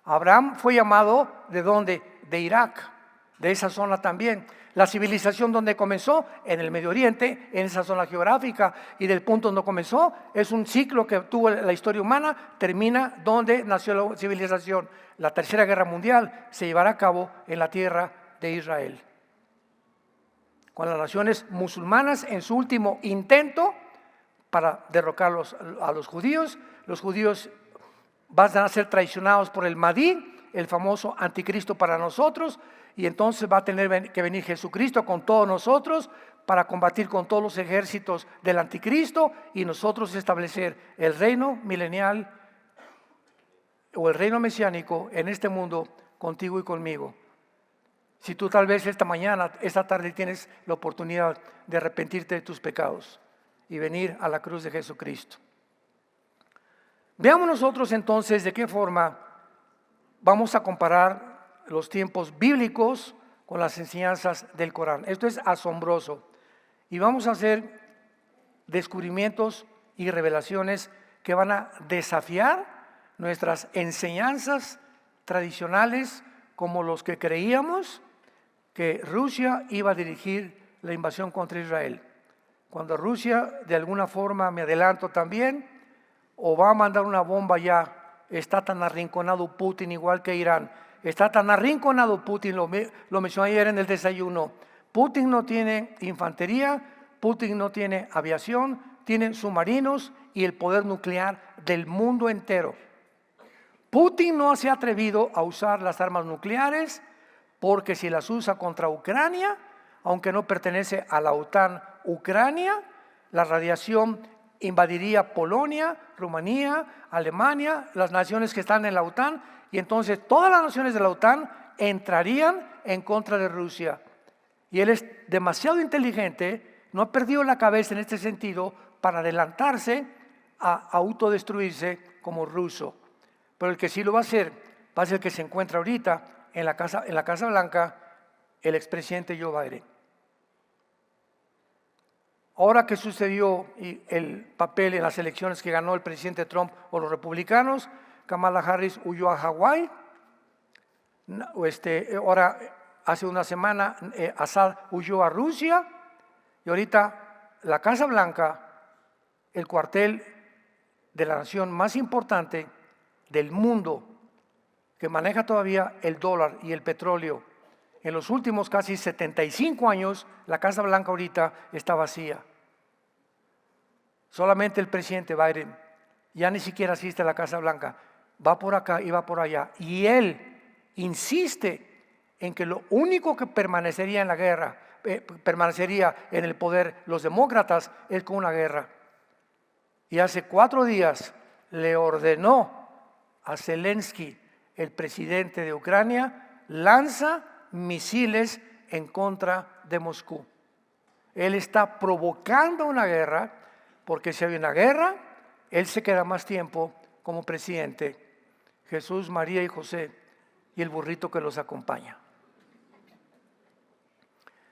Abraham fue llamado, ¿de dónde? De Irak, de esa zona también. La civilización donde comenzó, en el Medio Oriente, en esa zona geográfica, y del punto donde comenzó, es un ciclo que tuvo la historia humana, termina donde nació la civilización. La Tercera Guerra Mundial se llevará a cabo en la tierra de Israel, con las naciones musulmanas en su último intento para derrocar a los judíos. Los judíos van a ser traicionados por el Mahdi, el famoso anticristo para nosotros, y entonces va a tener que venir Jesucristo con todos nosotros para combatir con todos los ejércitos del anticristo y nosotros establecer el reino milenial o el reino mesiánico en este mundo contigo y conmigo. Si tú tal vez esta tarde tienes la oportunidad de arrepentirte de tus pecados y venir a la cruz de Jesucristo. Veamos nosotros entonces de qué forma vamos a comparar los tiempos bíblicos con las enseñanzas del Corán. Esto es asombroso y vamos a hacer descubrimientos y revelaciones que van a desafiar nuestras enseñanzas tradicionales, como los que creíamos que Rusia iba a dirigir la invasión contra Israel. Cuando Rusia, de alguna forma, me adelanto también, o va a mandar una bomba ya, está tan arrinconado Putin igual que Irán. Está tan arrinconado Putin, lo mencioné ayer en el desayuno. Putin no tiene infantería, Putin no tiene aviación, tiene submarinos y el poder nuclear del mundo entero. Putin no se ha atrevido a usar las armas nucleares porque si las usa contra Ucrania, aunque no pertenece a la OTAN, Ucrania, la radiación invadiría Polonia, Rumanía, Alemania, las naciones que están en la OTAN, y entonces todas las naciones de la OTAN entrarían en contra de Rusia. Y él es demasiado inteligente, no ha perdido la cabeza en este sentido para adelantarse a autodestruirse como ruso. Pero el que sí lo va a ser el que se encuentra ahorita en la Casa Blanca, el expresidente Joe Biden. Ahora que sucedió el papel en las elecciones que ganó el presidente Trump o los republicanos, Kamala Harris huyó a Hawái. Ahora, hace una semana, Assad huyó a Rusia. Y ahorita la Casa Blanca, el cuartel de la nación más importante del mundo, que maneja todavía el dólar y el petróleo, en los últimos casi 75 años, la Casa Blanca ahorita está vacía. Solamente el presidente Biden ya ni siquiera asiste a la Casa Blanca, va por acá y va por allá. Y él insiste en que lo único que permanecería en la guerra, permanecería en el poder los demócratas, es con una guerra. Y hace 4 días le ordenó a Zelensky, el presidente de Ucrania, lanza misiles en contra de Moscú. Él está provocando una guerra, porque si hay una guerra, él se queda más tiempo como presidente. Jesús, María y José y el burrito que los acompaña.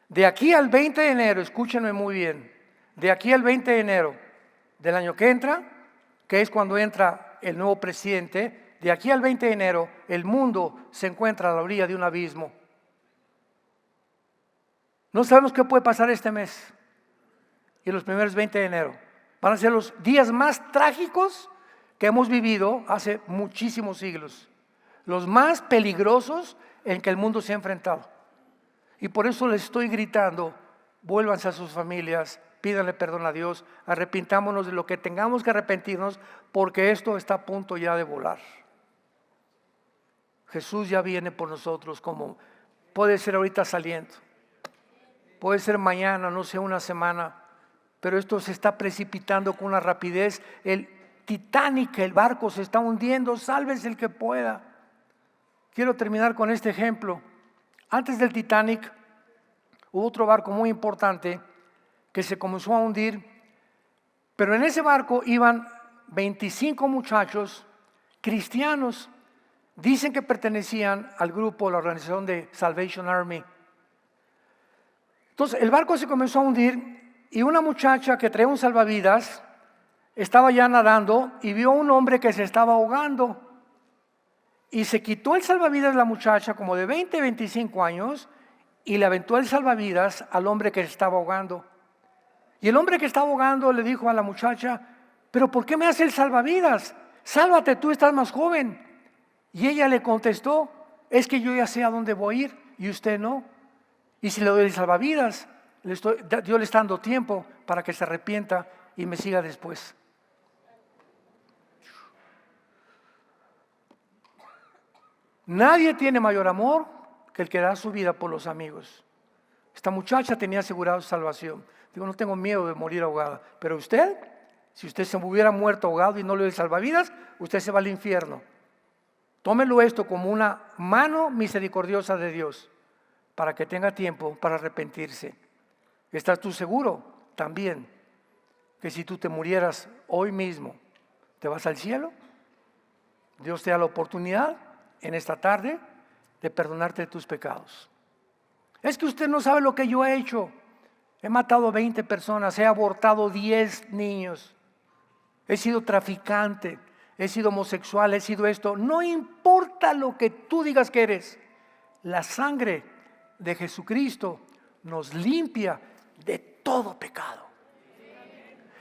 De aquí al 20 de enero, escúchenme muy bien, de aquí al 20 de enero del año que entra, que es cuando entra el nuevo presidente, de aquí al 20 de enero el mundo se encuentra a la orilla de un abismo. No sabemos qué puede pasar este mes y los primeros 20 de enero. Van a ser los días más trágicos que hemos vivido hace muchísimos siglos, los más peligrosos en que el mundo se ha enfrentado. Y por eso les estoy gritando, vuélvanse a sus familias, pídanle perdón a Dios, arrepintámonos de lo que tengamos que arrepentirnos, porque esto está a punto ya de volar. Jesús ya viene por nosotros, como puede ser ahorita saliendo, puede ser mañana, no sé, una semana, pero esto se está precipitando con una rapidez. El Titanic, el barco se está hundiendo, sálvese el que pueda. Quiero terminar con este ejemplo. Antes del Titanic hubo otro barco muy importante que se comenzó a hundir, pero en ese barco iban 25 muchachos cristianos, dicen que pertenecían al grupo, la organización de Salvation Army. Entonces el barco se comenzó a hundir y una muchacha que traía un salvavidas estaba ya nadando y vio a un hombre que se estaba ahogando. Y se quitó el salvavidas la muchacha como de 20, 25 años y le aventó el salvavidas al hombre que se estaba ahogando. Y el hombre que estaba ahogando le dijo a la muchacha, ¿pero por qué me hace el salvavidas? Sálvate, tú estás más joven. Y ella le contestó, es que yo ya sé a dónde voy a ir y usted no. Y si le doy el salvavidas, Dios le está dando tiempo para que se arrepienta y me siga después. Nadie tiene mayor amor que el que da su vida por los amigos. Esta muchacha tenía asegurado su salvación. Digo, no tengo miedo de morir ahogada. Pero usted, si usted se hubiera muerto ahogado y no le dio el salvavidas, usted se va al infierno. Tómelo esto como una mano misericordiosa de Dios para que tenga tiempo para arrepentirse. ¿Estás tú seguro también que si tú te murieras hoy mismo, te vas al cielo? Dios te da la oportunidad en esta tarde de perdonarte de tus pecados. Es que usted no sabe lo que yo he hecho. He matado 20 personas, he abortado 10 niños, he sido traficante, he sido homosexual, he sido esto. No importa lo que tú digas que eres, la sangre de Jesucristo nos limpia de todo pecado.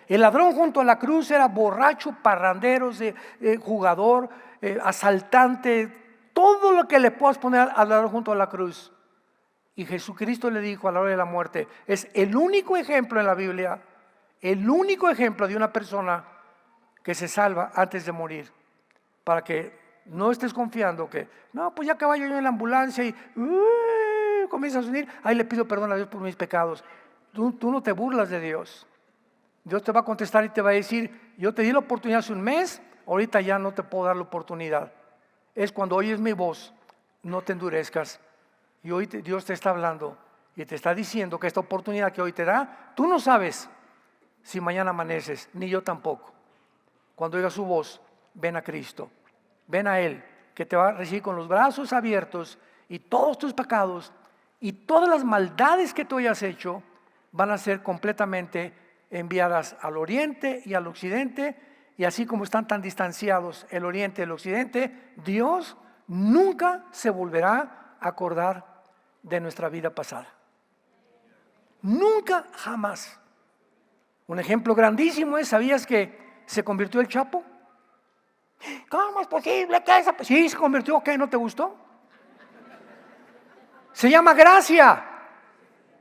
El ladrón junto a la cruz era borracho, parrandero, jugador, asaltante, todo lo que le puedas poner al ladrón junto a la cruz. Y Jesucristo le dijo a la hora de la muerte, es el único ejemplo en la Biblia, el único ejemplo de una persona que se salva antes de morir, para que no estés confiando que, no, pues ya que vaya yo en la ambulancia y comienzas a unir, ahí le pido perdón a Dios por mis pecados. Tú no te burlas de Dios. Dios te va a contestar y te va a decir, yo te di la oportunidad hace un mes, ahorita ya no te puedo dar la oportunidad. Es cuando oyes mi voz, no te endurezcas. Y hoy Dios te está hablando y te está diciendo que esta oportunidad que hoy te da, tú no sabes si mañana amaneces, ni yo tampoco. Cuando oigas su voz, ven a Cristo, ven a Él, que te va a recibir con los brazos abiertos, y todos tus pecados y todas las maldades que tú hayas hecho van a ser completamente enviadas al oriente y al occidente. Y así como están tan distanciados el oriente y el occidente, Dios nunca se volverá a acordar de nuestra vida pasada. Nunca, jamás. Un ejemplo grandísimo es, ¿sabías que se convirtió el Chapo? ¿Cómo es posible que esa? Sí, se convirtió. ¿Qué? ¿No te gustó? Se llama gracia.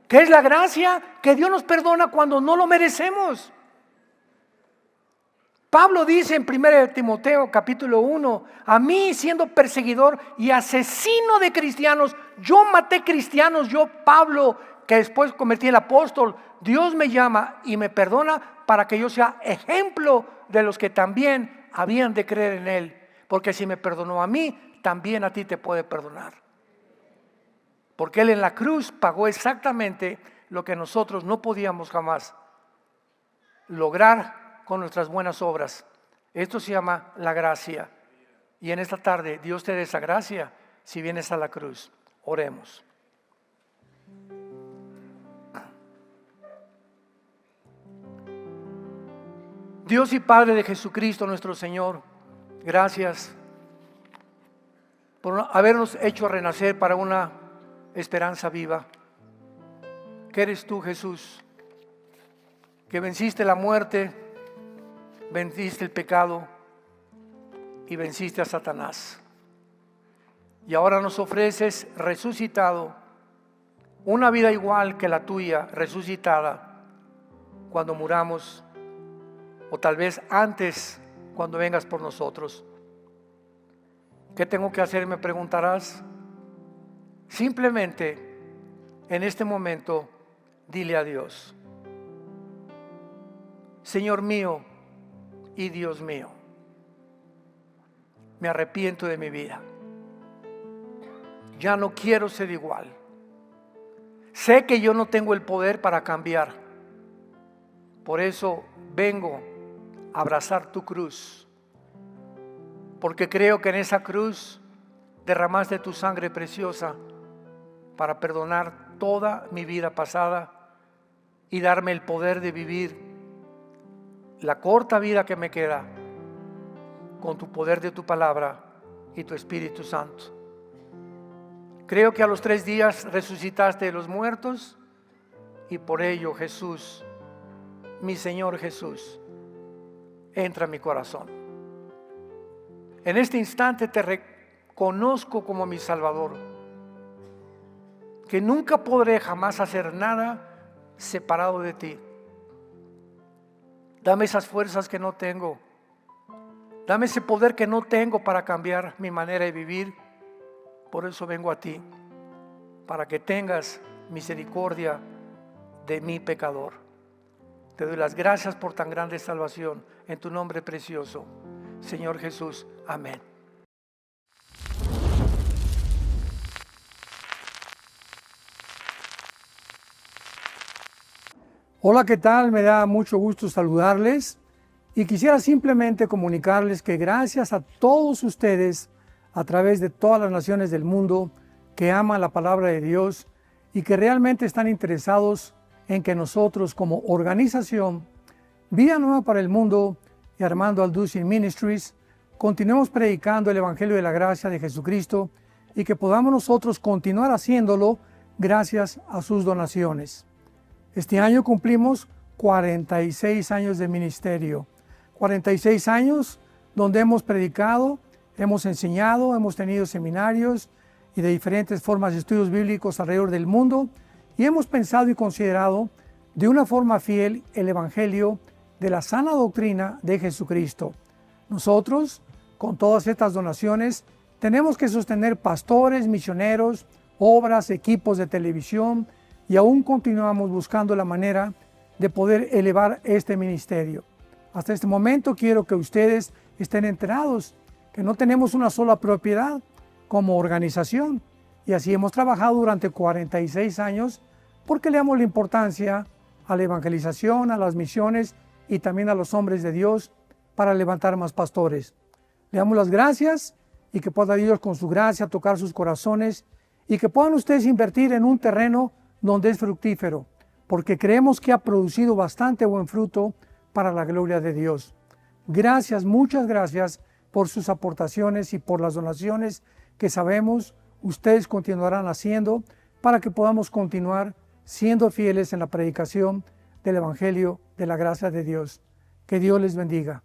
¿Qué es la gracia? Que Dios nos perdona cuando no lo merecemos. Pablo dice en 1 Timoteo capítulo 1, a mí siendo perseguidor y asesino de cristianos, yo maté cristianos, yo Pablo, que después convertí en apóstol, Dios me llama y me perdona para que yo sea ejemplo de los que también habían de creer en Él. Porque si me perdonó a mí, también a ti te puede perdonar. Porque Él en la cruz pagó exactamente lo que nosotros no podíamos jamás lograr con nuestras buenas obras. Esto se llama la gracia. Y en esta tarde Dios te dé esa gracia si vienes a la cruz. Oremos. Dios y Padre de Jesucristo nuestro Señor, gracias por habernos hecho renacer para una esperanza viva. Que eres tú, Jesús, que venciste la muerte, venciste el pecado y venciste a Satanás. Y ahora nos ofreces resucitado una vida igual que la tuya, resucitada cuando muramos, o tal vez antes, cuando vengas por nosotros. ¿Qué tengo que hacer? Me preguntarás. Simplemente en este momento dile a Dios: Señor mío y Dios mío, me arrepiento de mi vida. Ya no quiero ser igual. Sé que yo no tengo el poder para cambiar. Por eso vengo a abrazar tu cruz, porque creo que en esa cruz derramaste tu sangre preciosa para perdonar toda mi vida pasada y darme el poder de vivir la corta vida que me queda con tu poder de tu palabra y tu Espíritu Santo. Creo que a los 3 días resucitaste de los muertos, y por ello, Jesús, mi Señor Jesús, entra en mi corazón. En este instante te reconozco como mi Salvador, que nunca podré jamás hacer nada separado de ti. Dame esas fuerzas que no tengo. Dame ese poder que no tengo para cambiar mi manera de vivir. Por eso vengo a ti, para que tengas misericordia de mi pecador. Te doy las gracias por tan grande salvación, en tu nombre precioso, Señor Jesús. Amén.
Hola, ¿qué tal? Me da mucho gusto saludarles y quisiera simplemente comunicarles que gracias a todos ustedes a través de todas las naciones del mundo que aman la palabra de Dios y que realmente están interesados en que nosotros como organización Vida Nueva para el Mundo y Armando Alducin Ministries continuemos predicando el Evangelio de la Gracia de Jesucristo y que podamos nosotros continuar haciéndolo gracias a sus donaciones. Este año cumplimos 46 años de ministerio, 46 años donde hemos predicado, hemos enseñado, hemos tenido seminarios y de diferentes formas de estudios bíblicos alrededor del mundo, y hemos pensado y considerado de una forma fiel el Evangelio de la sana doctrina de Jesucristo. Nosotros, con todas estas donaciones, tenemos que sostener pastores, misioneros, obras, equipos de televisión, y aún continuamos buscando la manera de poder elevar este ministerio. Hasta este momento quiero que ustedes estén enterados que no tenemos una sola propiedad como organización, y así hemos trabajado durante 46 años porque le damos la importancia a la evangelización, a las misiones y también a los hombres de Dios para levantar más pastores. Le damos las gracias y que pueda Dios con su gracia tocar sus corazones y que puedan ustedes invertir en un terreno donde es fructífero, porque creemos que ha producido bastante buen fruto para la gloria de Dios. Gracias, muchas gracias por sus aportaciones y por las donaciones que sabemos ustedes continuarán haciendo para que podamos continuar siendo fieles en la predicación del Evangelio de la gracia de Dios. Que Dios les bendiga.